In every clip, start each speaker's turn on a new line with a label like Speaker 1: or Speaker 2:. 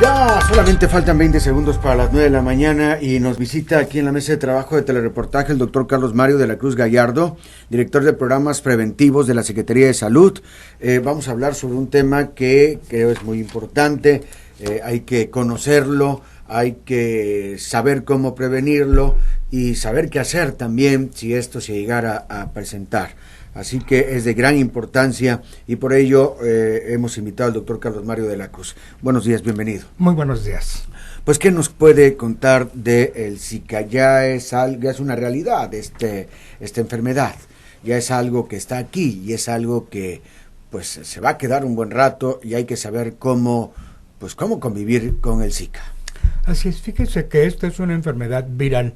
Speaker 1: Ya solamente faltan 20 segundos para las 9 de la mañana y nos visita aquí en la mesa de trabajo de telereportaje el doctor Carlos Mario de la Cruz Gallardo, director de programas preventivos de la Secretaría de Salud. Vamos a hablar sobre un tema que creo es muy importante, hay que conocerlo, hay que saber cómo prevenirlo y saber qué hacer también si esto se llegara a presentar. Así que es de gran importancia y por ello hemos invitado al doctor Carlos Mario de la Cruz. Buenos días, bienvenido.
Speaker 2: Muy buenos días.
Speaker 1: Pues, ¿qué nos puede contar del Zika? Ya es una realidad esta enfermedad, ya es algo que está aquí y es algo que pues se va a quedar un buen rato y hay que saber cómo convivir con el Zika.
Speaker 2: Así es, fíjese que esta es una enfermedad viral.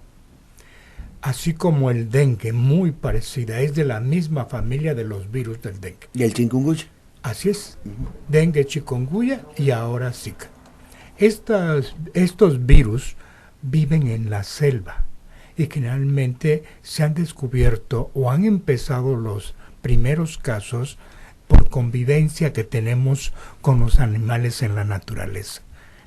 Speaker 2: Así como el dengue, muy parecida, es de la misma familia de los virus del dengue.
Speaker 1: ¿Y el chikungunya?
Speaker 2: Así es, dengue, chikungunya y ahora Zika. Estos virus viven en la selva y generalmente se han descubierto o han empezado los primeros casos por convivencia que tenemos con los animales en la naturaleza.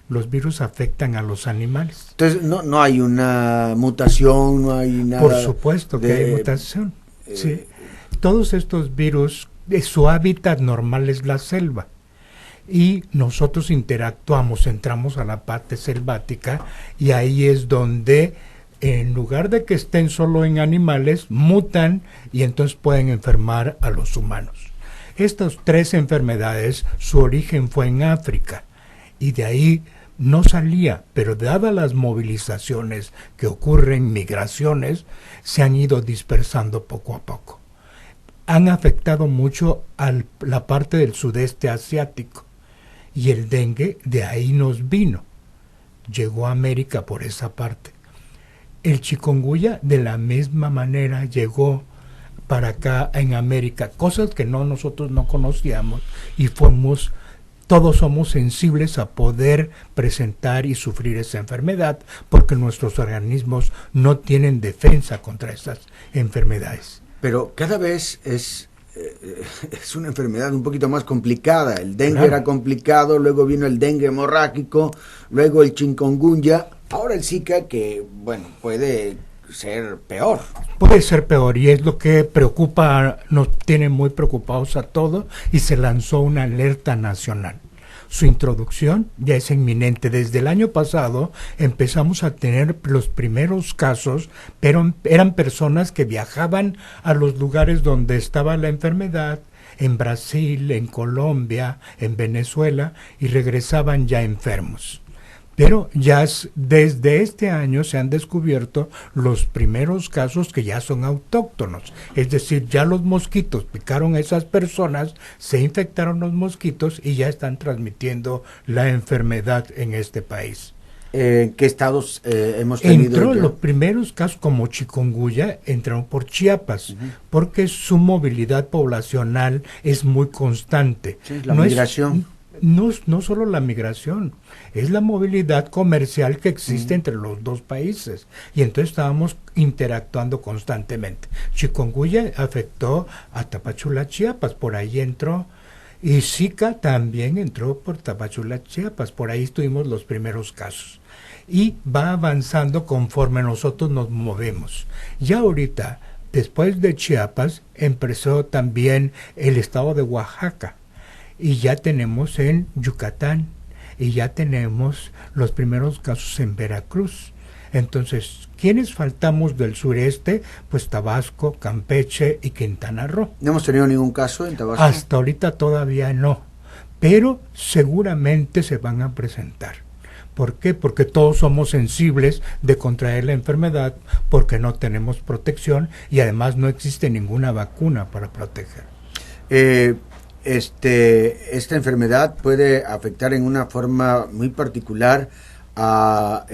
Speaker 2: Los virus afectan a los animales.
Speaker 1: Entonces, no hay una mutación, no hay nada.
Speaker 2: Por supuesto que hay mutación. Sí. Todos estos virus, su hábitat normal es la selva. Y nosotros interactuamos, entramos a la parte selvática y ahí es donde, en lugar de que estén solo en animales, mutan y entonces pueden enfermar a los humanos. Estas 3 enfermedades, su origen fue en África y de ahí no salía, pero dadas las movilizaciones que ocurren, migraciones, se han ido dispersando poco a poco. Han afectado mucho a la parte del sudeste asiático y el dengue de ahí nos vino. Llegó a América por esa parte. El chikungunya de la misma manera llegó para acá en América, cosas que nosotros no conocíamos y todos somos sensibles a poder presentar y sufrir esa enfermedad porque nuestros organismos no tienen defensa contra esas enfermedades.
Speaker 1: Pero cada vez es una enfermedad un poquito más complicada. El dengue era complicado, luego vino el dengue hemorrágico, luego el chikungunya, ahora el Zika que, puede ser peor.
Speaker 2: Puede ser peor y es lo que preocupa, nos tiene muy preocupados a todos y se lanzó una alerta nacional. Su introducción ya es inminente. Desde el año pasado empezamos a tener los primeros casos, pero eran personas que viajaban a los lugares donde estaba la enfermedad, en Brasil, en Colombia, en Venezuela, y regresaban ya enfermos. Pero ya desde este año se han descubierto los primeros casos que ya son autóctonos. Es decir, ya los mosquitos picaron a esas personas, se infectaron los mosquitos y ya están transmitiendo la enfermedad en este país.
Speaker 1: ¿En qué estados hemos tenido?
Speaker 2: Los primeros casos como chikungunya entraron por Chiapas, porque su movilidad poblacional es muy constante.
Speaker 1: Sí, la migración.
Speaker 2: No solo la migración, es la movilidad comercial que existe entre los dos países y entonces estábamos interactuando constantemente. Chikungunya afectó a Tapachula, Chiapas, por ahí entró, y Zika también entró por Tapachula, Chiapas, por ahí tuvimos los primeros casos. Y va avanzando conforme nosotros nos movemos. Ya ahorita, después de Chiapas, empezó también el estado de Oaxaca. Y ya tenemos en Yucatán, y ya tenemos los primeros casos en Veracruz. Entonces, ¿quiénes faltamos del sureste? Pues Tabasco, Campeche y Quintana Roo.
Speaker 1: ¿No hemos tenido ningún caso en Tabasco?
Speaker 2: Hasta ahorita todavía no, pero seguramente se van a presentar. ¿Por qué? Porque todos somos sensibles de contraer la enfermedad, porque no tenemos protección y además no existe ninguna vacuna para proteger.
Speaker 1: Esta enfermedad puede afectar en una forma muy particular a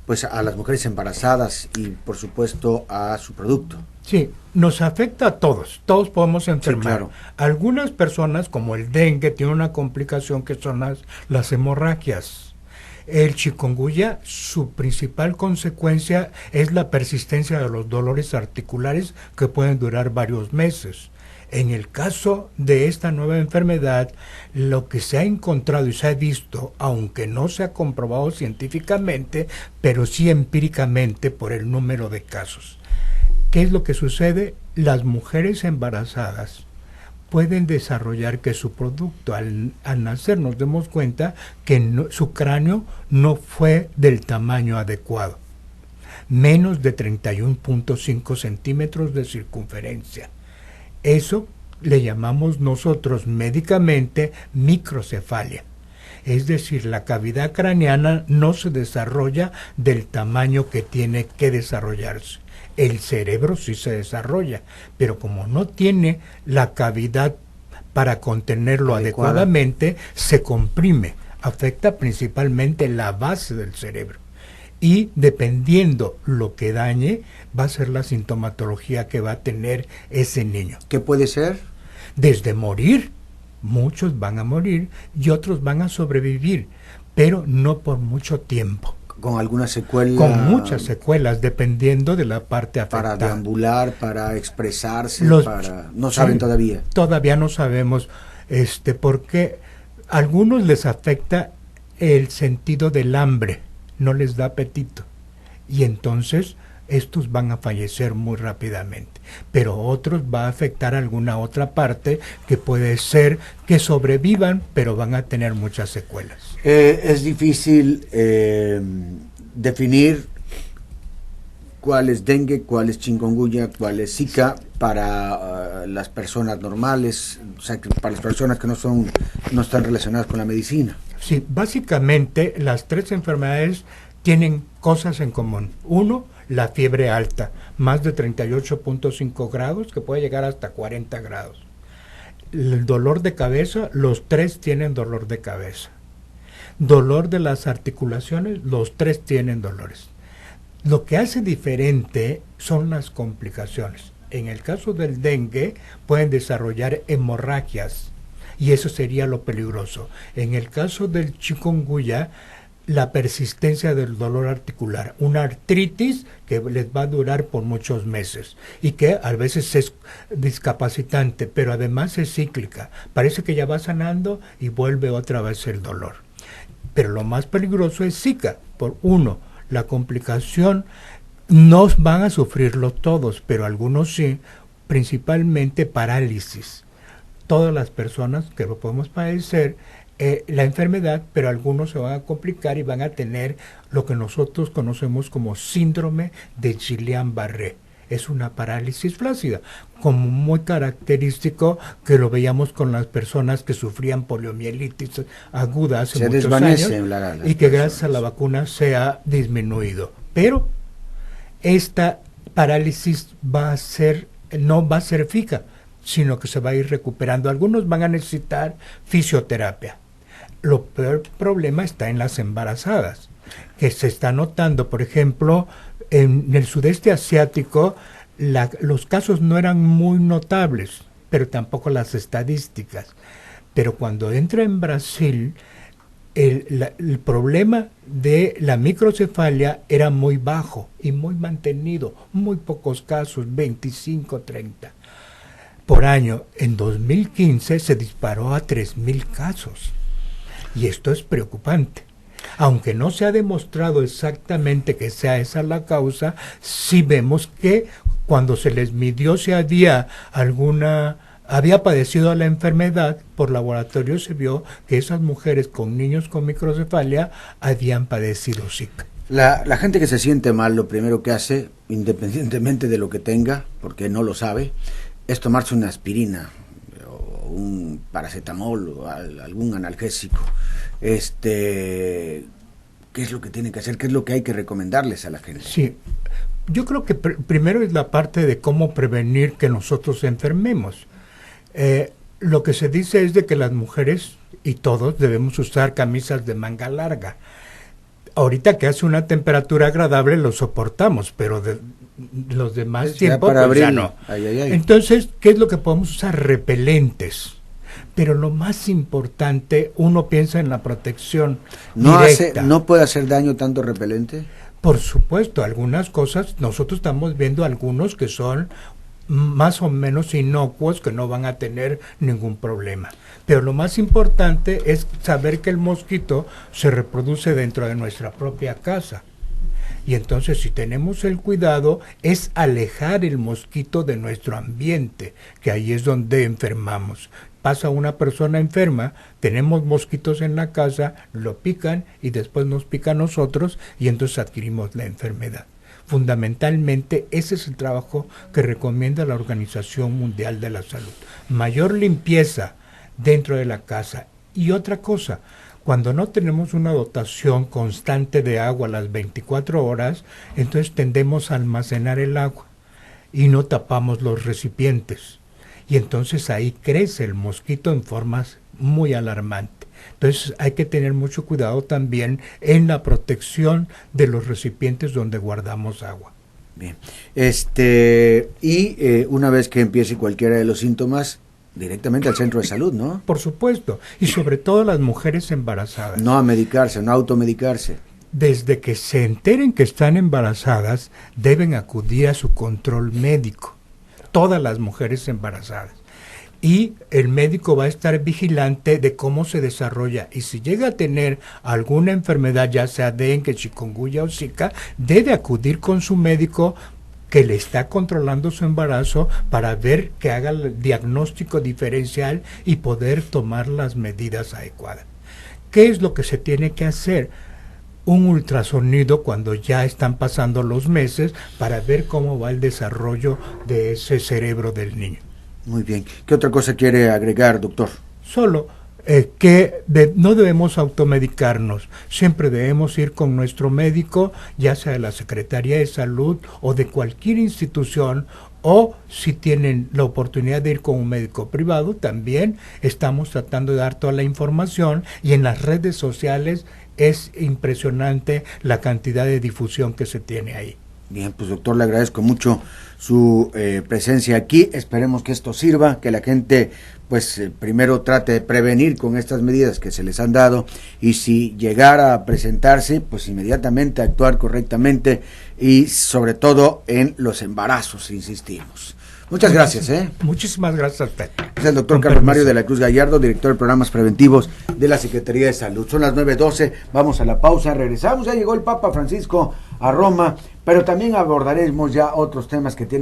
Speaker 1: las mujeres embarazadas y por supuesto a su producto.
Speaker 2: Sí, nos afecta a todos podemos enfermar. Sí, claro. Algunas personas, como el dengue, tienen una complicación que son las hemorragias. El chikungunya, su principal consecuencia es la persistencia de los dolores articulares que pueden durar varios meses. En el caso de esta nueva enfermedad, lo que se ha encontrado y se ha visto, aunque no se ha comprobado científicamente, pero sí empíricamente por el número de casos. ¿Qué es lo que sucede? Las mujeres embarazadas pueden desarrollar que su producto, al nacer nos demos cuenta que su cráneo no fue del tamaño adecuado. Menos de 31.5 centímetros de circunferencia. Eso le llamamos nosotros médicamente microcefalia. Es decir, la cavidad craneana no se desarrolla del tamaño que tiene que desarrollarse. El cerebro sí se desarrolla, pero como no tiene la cavidad para contenerlo adecuadamente, se comprime. Afecta principalmente la base del cerebro. Y dependiendo lo que dañe, va a ser la sintomatología que va a tener ese niño.
Speaker 1: ¿Qué puede ser?
Speaker 2: Desde morir, muchos van a morir y otros van a sobrevivir, pero no por mucho tiempo.
Speaker 1: ¿Con alguna secuela?
Speaker 2: Con muchas secuelas, dependiendo de la parte afectada.
Speaker 1: Para deambular, para expresarse, no saben todavía.
Speaker 2: Todavía no sabemos, porque a algunos les afecta el sentido del hambre, no les da apetito, y entonces estos van a fallecer muy rápidamente, pero otros va a afectar alguna otra parte que puede ser que sobrevivan, pero van a tener muchas secuelas.
Speaker 1: Es difícil definir cuál es dengue, cuál es chikungunya, cuál es Zika para las personas normales, o sea, para las personas que no están relacionadas con la medicina.
Speaker 2: Sí, básicamente las tres enfermedades tienen cosas en común. Uno, la fiebre alta, más de 38.5 grados, que puede llegar hasta 40 grados. El dolor de cabeza, los tres tienen dolor de cabeza. Dolor de las articulaciones, los tres tienen dolores. Lo que hace diferente son las complicaciones. En el caso del dengue, pueden desarrollar hemorragias, y eso sería lo peligroso. En el caso del chikungunya, la persistencia del dolor articular, una artritis que les va a durar por muchos meses y que a veces es discapacitante, pero además es cíclica. Parece que ya va sanando y vuelve otra vez el dolor. Pero lo más peligroso es Zika. Por uno, la complicación no van a sufrirlo todos, pero algunos sí, principalmente parálisis. Todas las personas que lo podemos padecer la enfermedad, pero algunos se van a complicar y van a tener lo que nosotros conocemos como síndrome de Guillain-Barré. Es una parálisis flácida, como muy característico que lo veíamos con las personas que sufrían poliomielitis aguda hace muchos años y que gracias a la vacuna se ha disminuido. Pero esta parálisis no va a ser fija, sino que se va a ir recuperando. Algunos van a necesitar fisioterapia. Lo peor problema está en las embarazadas, que se está notando, por ejemplo, en el sudeste asiático, los casos no eran muy notables, pero tampoco las estadísticas. Pero cuando entra en Brasil, el problema de la microcefalia era muy bajo y muy mantenido, muy pocos casos, 25, 30 por año. En 2015 se disparó a 3,000 casos. Y esto es preocupante. Aunque no se ha demostrado exactamente que sea esa la causa, sí vemos que cuando se les midió si había padecido la enfermedad, por laboratorio se vio que esas mujeres con niños con microcefalia habían padecido Zika.
Speaker 1: La gente que se siente mal, lo primero que hace, independientemente de lo que tenga, porque no lo sabe, es tomarse una aspirina o un paracetamol o algún analgésico. ¿Qué es lo que tiene que hacer? ¿Qué es lo que hay que recomendarles a la gente?
Speaker 2: Sí, yo creo que primero es la parte de cómo prevenir que nosotros enfermemos. Lo que se dice es de que las mujeres y todos debemos usar camisas de manga larga. Ahorita que hace una temperatura agradable lo soportamos, pero los demás tiempos pues ya no. Entonces, ¿qué es lo que podemos usar? Repelentes. Pero lo más importante, uno piensa en la protección directa.
Speaker 1: ¿No puede hacer daño tanto repelente?
Speaker 2: Por supuesto, algunas cosas, nosotros estamos viendo algunos que son más o menos inocuos que no van a tener ningún problema. Pero lo más importante es saber que el mosquito se reproduce dentro de nuestra propia casa. Y entonces, si tenemos el cuidado, es alejar el mosquito de nuestro ambiente, que ahí es donde enfermamos. Pasa una persona enferma, tenemos mosquitos en la casa, lo pican y después nos pica a nosotros y entonces adquirimos la enfermedad. Fundamentalmente, ese es el trabajo que recomienda la Organización Mundial de la Salud. Mayor limpieza dentro de la casa. Y otra cosa, cuando no tenemos una dotación constante de agua a las 24 horas, entonces tendemos a almacenar el agua y no tapamos los recipientes. Y entonces ahí crece el mosquito en formas muy alarmantes. Entonces hay que tener mucho cuidado también en la protección de los recipientes donde guardamos agua.
Speaker 1: Bien. Una vez que empiece cualquiera de los síntomas, directamente al centro de salud, ¿no?
Speaker 2: Por supuesto, y sobre todo las mujeres embarazadas.
Speaker 1: No a medicarse, no a automedicarse.
Speaker 2: Desde que se enteren que están embarazadas, deben acudir a su control médico. Todas las mujeres embarazadas. Y el médico va a estar vigilante de cómo se desarrolla. Y si llega a tener alguna enfermedad, ya sea dengue, chikungunya o zika, debe acudir con su médico que le está controlando su embarazo para ver que haga el diagnóstico diferencial y poder tomar las medidas adecuadas. ¿Qué es lo que se tiene que hacer? Un ultrasonido cuando ya están pasando los meses para ver cómo va el desarrollo de ese cerebro del niño.
Speaker 1: Muy bien. ¿Qué otra cosa quiere agregar, doctor?
Speaker 2: Solo no debemos automedicarnos, siempre debemos ir con nuestro médico, ya sea de la Secretaría de Salud o de cualquier institución, o si tienen la oportunidad de ir con un médico privado, también estamos tratando de dar toda la información, y en las redes sociales es impresionante la cantidad de difusión que se tiene ahí.
Speaker 1: Bien, pues doctor, le agradezco mucho su presencia aquí. Esperemos que esto sirva, que la gente primero trate de prevenir con estas medidas que se les han dado, y si llegara a presentarse, pues inmediatamente actuar correctamente, y sobre todo en los embarazos, insistimos. Muchas gracias.
Speaker 2: Muchísimas gracias a usted.
Speaker 1: Es el doctor Carlos Mario de la Cruz Gallardo, director de programas preventivos de la Secretaría de Salud. Son las 9:12, vamos a la pausa, regresamos. Ya llegó el Papa Francisco a Roma, pero también abordaremos ya otros temas que tienen